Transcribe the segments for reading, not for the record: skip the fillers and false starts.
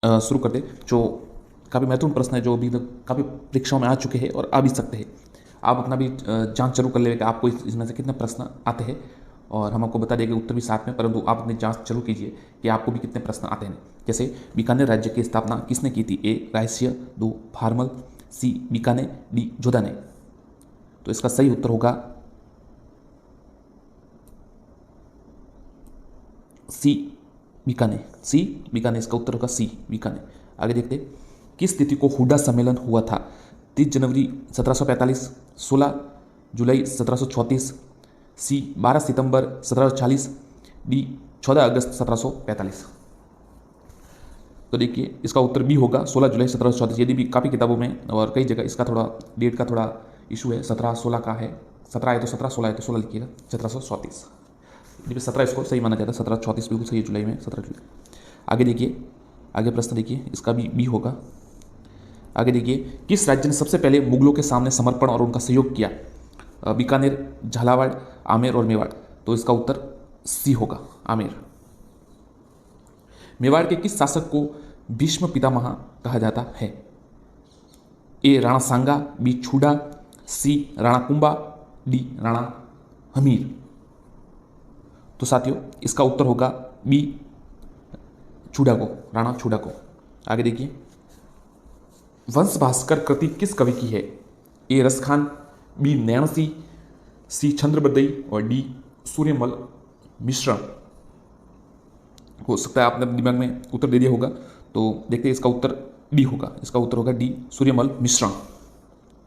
शुरू कर दे, जो काफ़ी महत्वपूर्ण प्रश्न है, जो अभी तक काफ़ी परीक्षाओं में आ चुके हैं और आ भी सकते हैं। आप अपना भी जांच जरूर कर ले कि आपको इसमें से कितने प्रश्न आते हैं, और हम आपको बता देंगे उत्तर भी साथ में, परंतु आप अपनी जांच जरूर कीजिए कि आपको भी कितने प्रश्न आते हैं। जैसे बीकानेर राज्य की स्थापना किसने की थी? ए रायसिंह, 2 भारमल, सी बीकानेर, डी जोधा ने। तो इसका सही उत्तर होगा सी बीकानेर। सी बीकानेर इसका उत्तर होगा सी बीकानेर। आगे देखते हैं, किस तिथि को हुडा सम्मेलन हुआ था? 30 जनवरी 1745, 16 जुलाई 1734, सी 12 सितंबर 1740, डी 14 अगस्त 1745। तो देखिए इसका उत्तर बी होगा 16 जुलाई 1734। यदि भी काफ़ी किताबों में और कई जगह इसका थोड़ा डेट का थोड़ा इशू है, 17-16 का है। 17 है तो 17, 16 है तो 16 लिखिएगा, 1734। यदि 17 इसको सही माना जाता है, 1734 बिल्कुल सही है, जुलाई में 17 जुलाई। आगे देखिए, आगे प्रश्न देखिए, इसका भी बी होगा। आगे देखिए, किस राज्य ने सबसे पहले मुगलों के सामने समर्पण और उनका सहयोग किया? बीकानेर, झालावाड़, आमेर और मेवाड़। तो इसका उत्तर सी होगा, आमेर। मेवाड़ के किस शासक को भीष्म पितामह कहा जाता है? ए राणा सांगा, बी छूडा, सी राणा कुंभा, डी राणा हमीर। तो साथियों इसका उत्तर होगा बी छूडा को, राणा छूडा को। आगे देखिए, वंश भास्कर कृति किस कवि की है? ए रस खान, बी नैण सिंह, सी चंद्रबदई और डी सूर्यमल मिश्रा। हो सकता है आपने दिमाग में उत्तर दे दिया होगा, तो देखते हैं इसका उत्तर डी होगा। इसका उत्तर होगा डी सूर्यमल मिश्रा।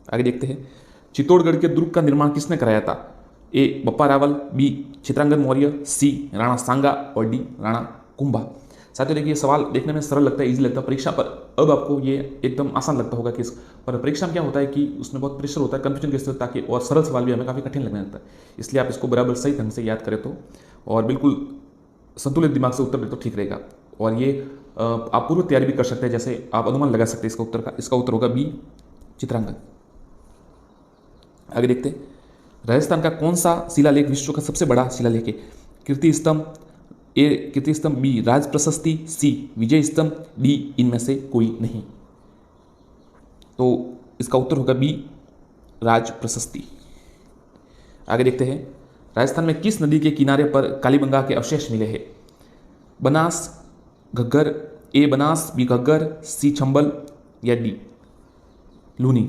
आगे देखते हैं, चित्तौड़गढ़ के दुर्ग का निर्माण किसने कराया था? ए बप्पा रावल, बी चित्रांगन मौर्य, सी राणा सांगा और डी राणा कुंभा। साथियों देखिए, सवाल देखने में सरल लगता है, इजी लगता है, परीक्षा पर अब आपको ये एकदम आसान लगता होगा कि पर परीक्षा में क्या होता है कि उसमें बहुत प्रेशर होता है, कंफ्यूजन की स्थिति, ताकि और सरल सवाल भी हमें काफ़ी कठिन लगने लगता है। इसलिए आप इसको बराबर सही ढंग से याद करें तो, और बिल्कुल संतुलित दिमाग से उत्तर दे तो ठीक रहेगा। और ये आप पूर्व तैयारी भी कर सकते हैं, जैसे आप अनुमान लगा सकते हैं इसका उत्तर का। इसका उत्तर होगा बी चित्रांगन। आगे देखते हैं, राजस्थान का कौन सा शिलालेख विश्व का सबसे बड़ा शिलालेख है? कीर्ति स्तंभ, ए कीर्ति स्तंभ, बी राज प्रशस्ति, सी विजय स्तंभ, डी इनमें से कोई नहीं। तो इसका उत्तर होगा बी राज प्रशस्ति। आगे देखते हैं, राजस्थान में किस नदी के किनारे पर कालीबंगा के अवशेष मिले हैं? बनास, घग्गर, ए बनास, बी घग्गर, सी चंबल या डी लूनी।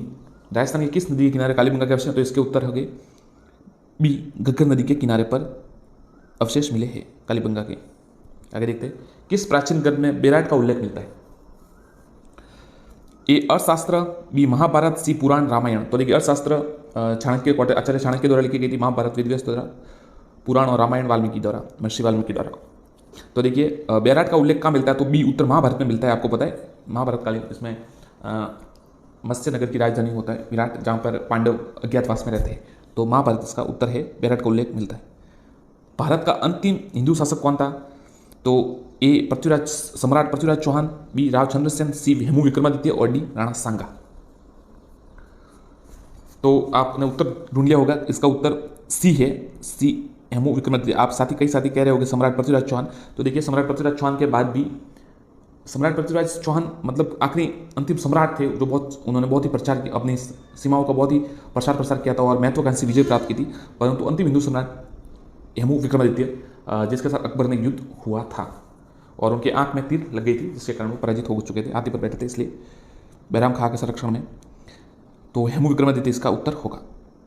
राजस्थान के किस नदी के किनारे कालीबंगा के अवशेष? तो इसके उत्तर होंगे बी घग्गर नदी के किनारे पर अवशेष मिले हैं कालीबंगा के। आगे देखते हैं, किस प्राचीन ग्रंथ में बेराट का उल्लेख मिलता है? ए अर्थशास्त्र, बी महाभारत, सी पुराण रामायण। तो देखिए अर्थशास्त्र चाणक्य आचार्य चाणक्य द्वारा लिखी गई थी, महाभारत वेदव्यास द्वारा, पुराण और रामायण वाल्मीकि द्वारा, महर्षि वाल्मीकि द्वारा। तो देखिए बेराट का उल्लेख कहाँ मिलता है? तो बी उत्तर महाभारत में मिलता है। आपको पता है महाभारत कालीन इसमें मत्स्य नगर की राजधानी होता है विराट, जहाँ पर पांडव अज्ञातवास में रहते हैं। तो महाभारत इसका उत्तर है, बेराट का उल्लेख मिलता है। भारत का अंतिम हिंदू शासक कौन था? तो ए पृथ्वीराज सम्राट पृथ्वीराज चौहान, बी रावचंद्र सेन, सी हेमू विक्रमादित्य और डी राणा सांगा। तो आपने उत्तर ढूंढ लिया होगा, इसका उत्तर सी है, सी हेमू विक्रमादित्य। आप कई साथी कह रहे होंगे सम्राट पृथ्वीराज चौहान। तो देखिए सम्राट पृथ्वीराज चौहान के बाद भी सम्राट पृथ्वीराज चौहान मतलब आखिरी अंतिम सम्राट थे, जो उन्होंने बहुत ही प्रचार किया, अपनी सीमाओं का बहुत ही प्रसार किया था और महत्वाकांक्षी विजय प्राप्त की थी। परंतु अंतिम हिंदू सम्राट हेमू विक्रमादित्य, जिसके साथ अकबर ने युद्ध हुआ था और उनके आंख में तीर लग गई थी, जिसके कारण वो पराजित हो चुके थे, हाथी पर बैठे थे, इसलिए बैराम खां के संरक्षण में। तो हेमू विक्रमादित्य इसका उत्तर होगा।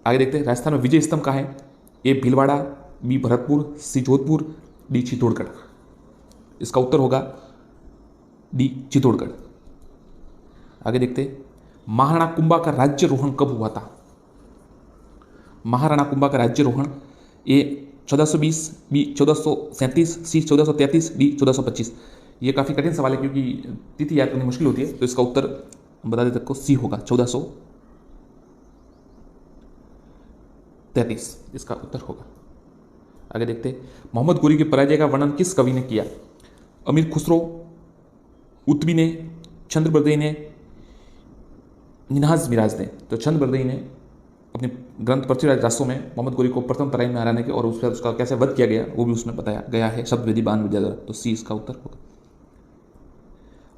आगे देखते हैं, राजस्थान में विजय स्तंभ कहाँ है? ए भीलवाड़ा, बी भरतपुर, सी जोधपुर, डी चित्तौड़गढ़। इसका उत्तर होगा डी चित्तौड़गढ़। आगे देखते हैं, महाराणा कुंभा का राज्यरोहण कब हुआ था? महाराणा कुंभा का राज्यरोहण ए 1420, बी 1437, सी 1433, डी 1425। ये काफ़ी कठिन सवाल है क्योंकि तिथि याद करनी मुश्किल होती है। तो इसका उत्तर बता देते आपको, सी होगा 1433, इसका उत्तर होगा। आगे देखते हैं, मोहम्मद गोरी की पराजय का वर्णन किस कवि ने किया? अमीर खुसरो, उत्बी ने, चंद्रबरदई ने, निनाज मिराज ने। तो चंद्रबरदई ने अपने ग्रंथ पृथ्वीराज रासों में मोहम्मद गोरी को प्रथम तराई में हराने के और उसका कैसे वध किया गया वो भी उसमें बताया गया है शब्दवेदी बान विद्या द्वारा। तो सी इसका उत्तर होगा।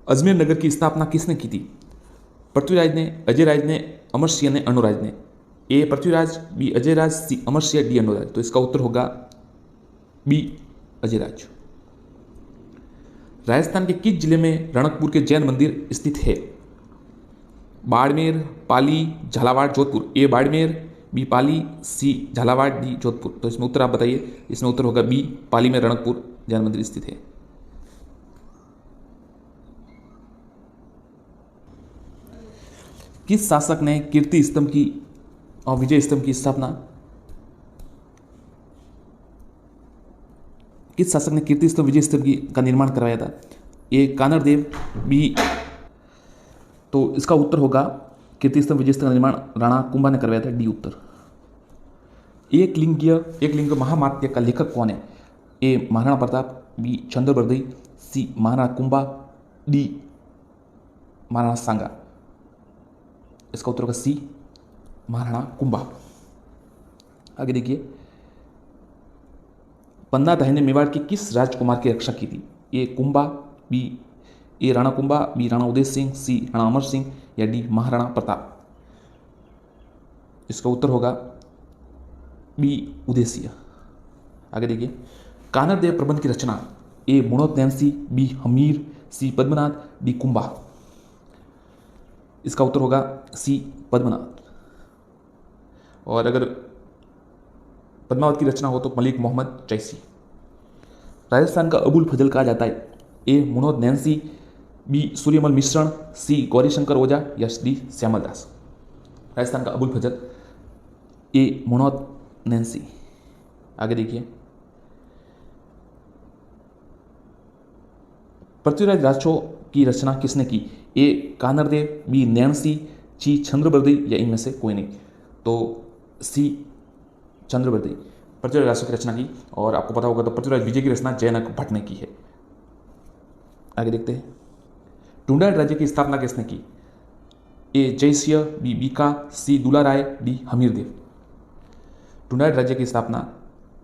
अजमेर नगर की स्थापना किसने की थी? पृथ्वीराज ने, अजयराज ने, अमरसिंह ने, अनुराज ने। ए पृथ्वीराज, बी अजयराज, सी अमरसिंह, डी अनुराज। तो इसका उत्तर होगा बी अजयराज। राजस्थान के किस जिले में रणकपुर के जैन मंदिर स्थित है? बाड़मेर, पाली, झालावाड़, जोधपुर। ए बाड़मेर, बी पाली, सी झालावाड़, डी जोधपुर। तो इसमें उत्तर आप बताइए। इसमें उत्तर होगा बी, पाली में रणकपुर जैन मंदिर स्थित है। किस शासक ने कीर्ति स्तंभ की और विजय स्तंभ की स्थापना, किस शासक ने कीर्ति स्तंभ विजय स्तंभ का निर्माण करवाया था? ए कानर देव, बी, तो इसका उत्तर होगा कीर्ति स्तंभ विजय स्तंभ का निर्माण राणा कुंभा ने करवाया था, डी उत्तर। एक लिंग महामात्य का लेखक कौन है? ए महाराणा प्रताप, बी चंद्रवर्दी, सी महाराणा कुंभा, डी महाराणा सांगा। इसका उत्तर होगा सी महाराणा कुंभा। आगे देखिए, पन्ना दाही ने मेवाड़ की किस राजकुमार की रक्षा की थी? ए कुंभा, बी ए राणा कुंभा, बी राणा उदय सिंह, सी राणा अमर सिंह, या डी महाराणा प्रताप। इसका उत्तर होगा बी उदय सिंह। आगे देखिए, कानर देव प्रबंध की रचना ए मुणोत नैन्सी, बी हमीर, सी पद्मनाथ, डी कुंभा। इसका उत्तर होगा सी पद्मनाथ। और अगर पद्मावत की रचना हो तो मलिक मोहम्मद जैसी। राजस्थान का अबुल फजल कहा जाता है? ए मुनोद नैन्सी, बी सूर्यमल मिश्रण, सी गौरीशंकर ओझा, या डी श्यामल दास। राजस्थान का अबुल फजल ए मुनोद नैन्सी। आगे देखिए, पृथ्वीराज राजो की रचना किसने की? ए कानरदेव, बी नैन्सी, सी चंद्रवर्दी, या इनमें से कोई नहीं। तो सी चंद्रवर्दी पृथ्वीराज राजो की रचना की। और आपको पता होगा तो पृथ्वीराज विजय की रचना जयनक भट्ट ने की है। आगे देखते हैं, टुंडाल राज्य की स्थापना किसने की? ए जयसिंह, बी बीका, सी दुलाराय, डी हमीरदेव। टुंडाल राज्य की स्थापना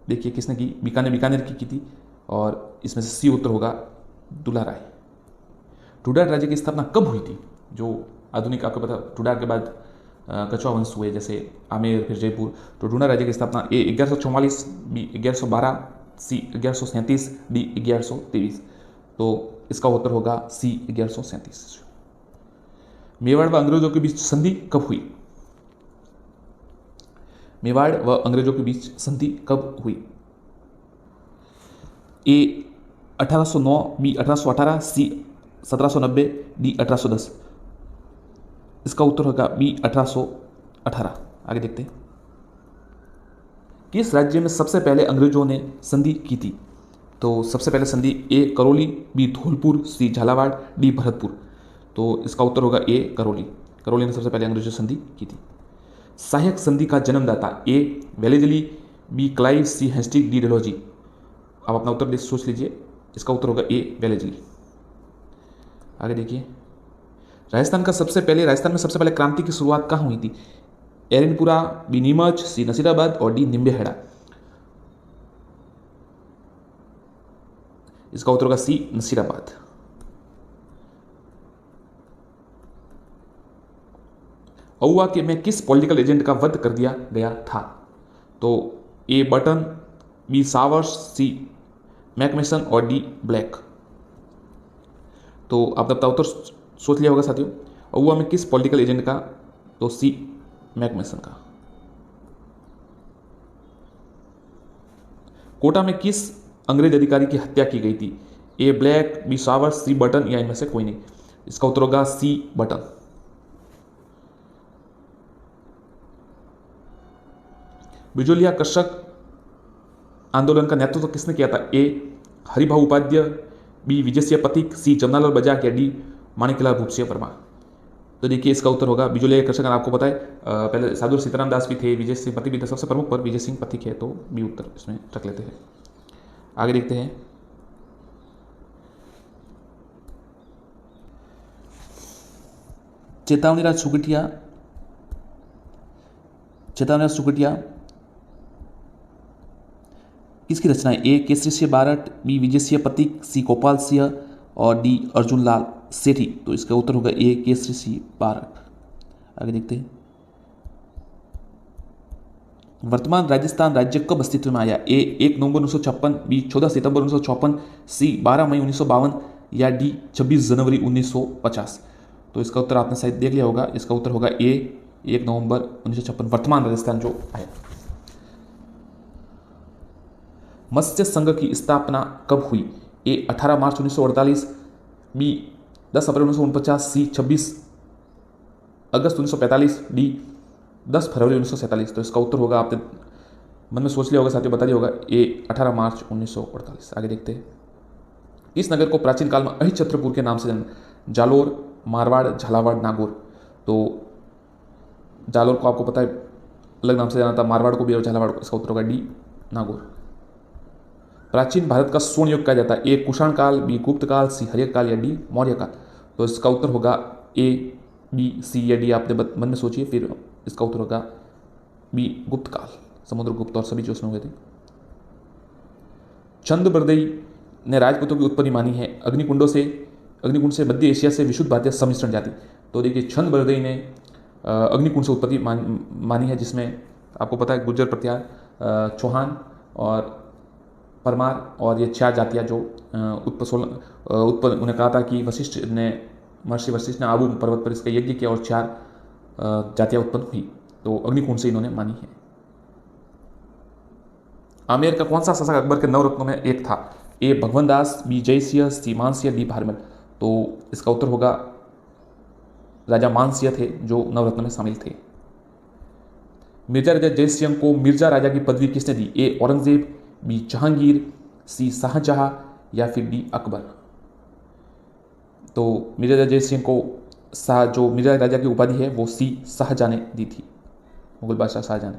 देखिए किसने की? बीका ने बीकानेर की थी। और इसमें से सी उत्तर होगा दुलाराय। टुंडाल राज्य की स्थापना कब हुई थी? जो आधुनिक आपको पता, टुंडाल के बाद कछुआ वंश हुए, जैसे आमेर, फिर जयपुर। तो टुंडाल राज्य की स्थापना ए 1144, बी 1112, सी 1137, डी 1123। तो इसका उत्तर होगा सी 1137। मेवाड़ व अंग्रेजों के बीच संधि कब हुई? मेवाड़ व अंग्रेजों के बीच संधि कब हुई? ए 1809, बी 1818, सी 1790, डी 1810। इसका उत्तर होगा बी 1818। आगे देखते हैं, किस राज्य में सबसे पहले अंग्रेजों ने संधि की थी? तो सबसे पहले संधि ए करौली, बी धौलपुर, सी झालावाड़, डी भरतपुर। तो इसका उत्तर होगा ए करौली। करौली ने सबसे पहले अंग्रेजों से संधि की थी। सहायक संधि का जन्मदाता ए वेलेजली, बी क्लाइव, सी हेस्टिंग, डी डेलहौजी। आप अपना उत्तर सोच लीजिए। इसका उत्तर होगा ए वेलेजली। आगे देखिए, राजस्थान में सबसे पहले क्रांति की शुरुआत कहाँ हुई थी? एरनपुरा, बी नीमच, सी नसीराबाद, और डी निम्बेहेड़ा। इसका उत्तर होगा सी नसीराबाद। औवा के में किस पॉलिटिकल एजेंट का वध कर दिया गया था? तो ए बटन, बी सावर्स, सी मैकमेसन, और डी ब्लैक। तो आप अपना उत्तर सोच लिया होगा साथियों। औवा में किस पॉलिटिकल एजेंट का? तो सी मैकमेसन का। कोटा में किस अंग्रेज अधिकारी की हत्या की गई थी? ए ब्लैक, बी सावर्स, सी बटन, या इनमें से कोई नहीं। इसका उत्तर होगा सी बटन। बिजोलिया कृषक आंदोलन का नेतृत्व किसने किया था? ए हरिभाऊ उपाध्याय, बी विजय सिंह पथिक, सी जमनालाल बजाक, या डी माणिकलाल भूपसिंह वर्मा। तो देखिए इसका उत्तर होगा बिजोलिया कृषक। आपको पता है पहले साधु सीताराम दास भी थे, विजय सिंह पथिक भी थे, सबसे प्रमुख पर विजय सिंह पथिक है। तो बी उत्तर इसमें रख लेते हैं। आगे देखते हैं, चेतावनीराज सुकटिया किसकी रचना है? ए केसरी सिंह बारट, बी विजय सिंह पथिक, सी गोपाल सिंह, और डी अर्जुन लाल सेठी, तो इसका उत्तर होगा ए केसरी, सी बारक। आगे देखते हैं, वर्तमान राजस्थान राज्य कब अस्तित्व में आया? ए 1 नवंबर 1956, बी 14 सितंबर 1954, सी 12 मई 1952 या डी 26 जनवरी 1950। तो इसका उत्तर आपने शायद देख लिया होगा, इसका उत्तर होगा ए 1 नवंबर 1956, वर्तमान राजस्थान जो आया। मत्स्य संघ की स्थापना कब हुई? ए 18 मार्च 1948, बी 10 अप्रैल 1949, सी 26 अगस्त 1945, डी 10 फरवरी 1947। तो इसका उत्तर होगा, आपने मन में सोच लिया होगा, साथियों बता दिया होगा, ए 18 मार्च 1948। आगे देखते हैं, इस नगर को प्राचीन काल में अहिच्छत्रपुर के नाम से जाना, जालोर, मारवाड़, झालावाड़, नागौर। तो जालोर को आपको पता है अलग नाम से जाना था, मारवाड़ को भी और झालावाड़ को। इसका उत्तर होगा डी नागौर। प्राचीन भारत का स्वर्ण युग कहा जाता है? ए कुषाण काल, बी गुप्त काल, सी हर्यक काल या डी मौर्य काल। तो इसका उत्तर होगा ए, बी, सी या डी, आपने मन में सोचिए, फिर इसका उत्तर होगा बी गुप्त काल, समुद्रगुप्त और सभी जो उसमें हुए थे। चंद्रबरदई ने राजपूतों की उत्पत्ति मानी है अग्निकुंड से मध्य एशिया से विशुद्ध भारतीय सम्मिश्रण जाति। तो देखिए, चंद्रबरदई ने अग्निकुंड से उत्पत्ति मानी है, जिसमें आपको पता है गुर्जर, प्रत्यार, चौहान और परमार और ये 4 जातियाँ जो उत्पन्न उन्हें कहा था कि महर्षि वशिष्ठ ने आबू पर्वत पर इसका यज्ञ किया और 4 जातियाँ उत्पन्न हुई, तो अग्निकुंड से इन्होंने मानी है। आमेर का कौन सा शासक अकबर के 9 रत्नों में एक था? ए भगवान दास, बी जयसिंह, सी मानसिंह, डी भारमल। तो इसका उत्तर होगा राजा मानसिंह थे जो 9 रत्नों में शामिल थे। मिर्जा राजा जयसिंह को मिर्जा राजा की पदवी किसने दी? ए औरंगजेब, बी जहांगीर, सी शाहजहां या फिर डी अकबर। तो मिर्जा राजा जयसिंह को जो मिर्जा राजा की उपाधि है वो सी शाहजहां ने दी थी, मुगल बादशाह शाहजहां ने।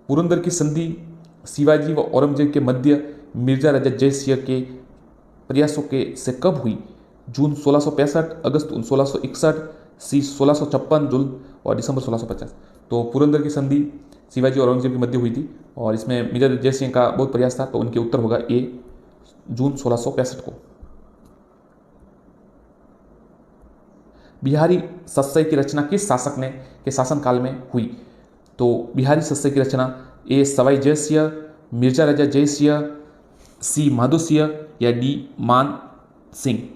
पुरंदर की संधि शिवाजी व औरंगजेब के मध्य मिर्जा राजा जयसिंह के प्रयासों के से कब हुई? जून 1665, अगस्त 1661, सी 1656, जून और दिसंबर 1650। तो पुरंदर की संधि शिवाजी और औरंगजेब के मध्य हुई थी और इसमें मिर्जा जयसिंह का बहुत प्रयास था, तो उनके उत्तर होगा ए जून 1665 को। बिहारी सस्सई की रचना किस शासक ने के शासनकाल में हुई? तो बिहारी सस्सई की रचना ए सवाई जयसिंह, मिर्जा राजा जयसिंह, सी माधो सिंह या डी मान सिंह।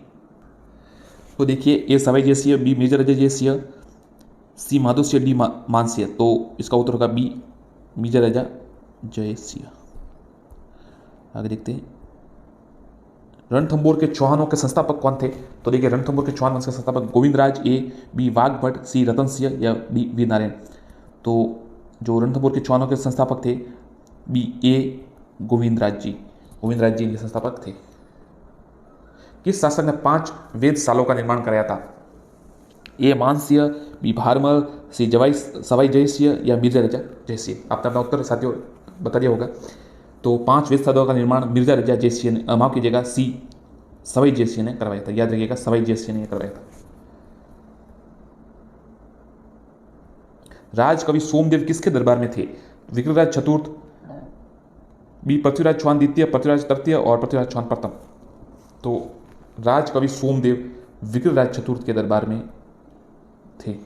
तो देखिए, ए सवाई जयसिंह, बी मिर्जा राजा जयसिंह, सी माधो सिंह, डी मान सिंह। तो इसका उत्तर होगा बी मिर्जा राजा जयसिंह। आगे देखते हैं, रणथंभौर के चौहानों के संस्थापक कौन थे? तो देखिए, रणथंभौर के चौहान वंश के संस्थापक गोविंदराज, ए, बी वाघभट्ट, सी रतन सिंह या डी वीर नारायण। तो जो रणथंभौर के चौहानों के संस्थापक थे, बी ए गोविंदराज जी इनके संस्थापक थे। किस शासक ने 5 वेधशालों का निर्माण कराया था? ए मानसिंह, बी भारमल, सी सवाई जयसिंह या मिर्जा राजा जयसिंह। आपने अपना उत्तर साथियों बता दिया होगा। तो 5 वेधशालाओं का निर्माण मिर्जा राजा जयसिंह ने, माफ कीजिएगा, सी सवाई जयसिंह ने करवाया था। याद रखिएगा, सवाई जयसिंह ने करवाया था। राजकवि सोमदेव किसके दरबार में थे? विक्रमराज चतुर्थ, बी पृथ्वीराज चौहान द्वितीय, पृथ्वीराज तृतीय और पृथ्वीराज चौहान प्रथम। तो राजकवि सोमदेव विक्रमराज चतुर्थ के दरबार में थे।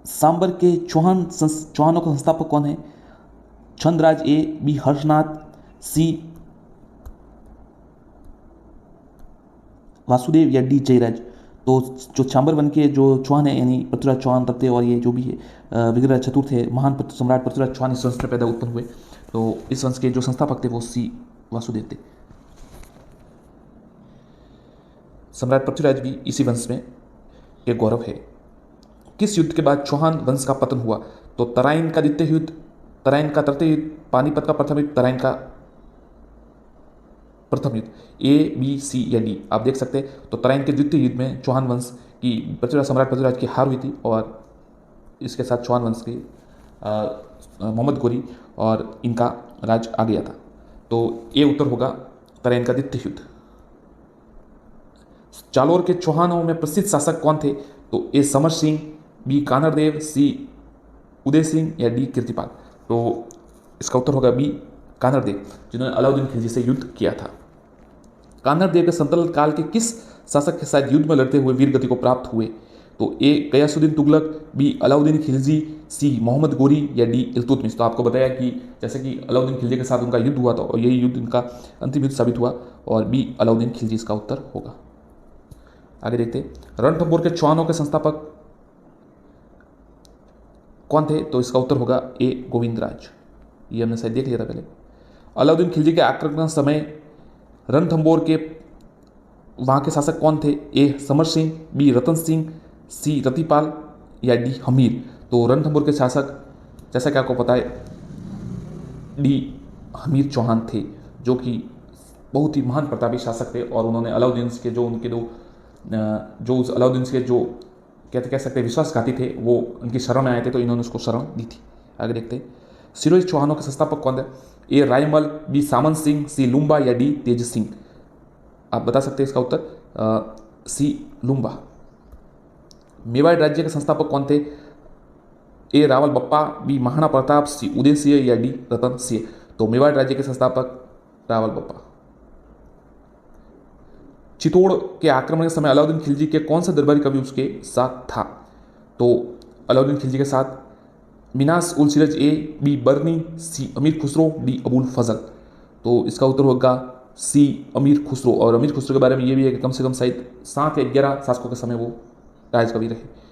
सांबर के चौहानों का संस्थापक कौन है? छंदराज, ए, बी हर्षनाथ, सी वासुदेव या डी जयराज। तो जो सांबर वन के जो चौहान है, यानी पृथ्वीराज चौहान तृतीय और ये जो भी है विक्रमराज चतुर्थ है, महान सम्राट पृथ्वीराज चौहान इस वंश में पैदा उत्पन्न हुए। तो इस वंश के जो संस्थापक थे वो सी वासुदेव थे। सम्राट पृथ्वीराज भी इसी वंश में एक गौरव है। किस युद्ध के बाद चौहान वंश का पतन हुआ? तो तराइन का द्वितीय युद्ध, तराइन का तृतीय युद्ध, पानीपत का प्रथम युद्ध, तराइन का प्रथम युद्ध। ए, बी, सी या डी आप देख सकते हैं। तो तराइन के द्वितीय युद्ध में चौहान वंश की सम्राट पृथ्वीराज की हार हुई थी और इसके साथ चौहान वंश की मोहम्मद गोरी और इनका राज आ गया था। तो ये उत्तर होगा तराइन का द्वितीय युद्ध। जालोर के चौहानों में प्रसिद्ध शासक कौन थे? तो ए समर सिंह, बी कानरदेव, सी उदय सिंह या डी कीर्तिपाल। तो इसका उत्तर होगा बी कानर देव, जिन्होंने अलाउद्दीन खिलजी से युद्ध किया था। कानर देव के सल्तनत काल के किस शासक के साथ युद्ध में लड़ते हुए वीर गति को प्राप्त हुए? तो ए गयासुद्दीन तुगलक, बी अलाउद्दीन खिलजी, सी मोहम्मद गोरी या डी इल्तुतमिश। तो आपको बताया कि जैसे कि अलाउद्दीन खिलजी के साथ उनका युद्ध हुआ था और यही युद्ध इनका अंतिम युद्ध साबित हुआ, और बी अलाउद्दीन खिलजी इसका उत्तर होगा। आगे देखते हैं, रणथंभौर के चौहानों के संस्थापक कौन थे? तो इसका उत्तर होगा ए गोविंदराज। ये हमने शायद देख लिया था पहले। अलाउद्दीन खिलजी के आक्रमण समय रणथंभौर के वहाँ के शासक कौन थे? ए समर सिंह, बी रतन सिंह, सी रतिपाल या डी हमीर। तो रणथंभौर के शासक, जैसा कि आपको पता है, डी हमीर चौहान थे, जो कि बहुत ही महान प्रतापी शासक थे, और उन्होंने अलाउद्दीन के जो उनके जो अलाउद्दीन के जो कह सकते हैं विश्वासघाती थे, वो उनकी शरण में आए थे, तो इन्होंने उसको शरण दी थी। आगे देखते हैं, सिरोही चौहानों के संस्थापक कौन थे? ए रायमल, बी सामंत सिंह, सी लुम्बा या डी तेज सिंह। आप बता सकते हैं इसका उत्तर सी लुम्बा। मेवाड़ राज्य के संस्थापक कौन थे? ए रावल बप्पा, बी महाराणा प्रताप, सी उदय सिंह या डी रतन सिंह। तो मेवाड़ राज्य के संस्थापक रावल बप्पा। चित्तौड़ के आक्रमण के समय अलाउद्दीन खिलजी के कौन सा दरबारी कवि उसके साथ था? तो अलाउद्दीन खिलजी के साथ मिनास उल सिरज ए, बी बर्नी, सी अमीर खुसरो, डी अबुल फजल। तो इसका उत्तर होगा सी अमीर खुसरो। और अमीर खुसरो के बारे में ये भी है कि कम से कम शायद 7 या 11 शासकों के समय वो राज कवि रहे।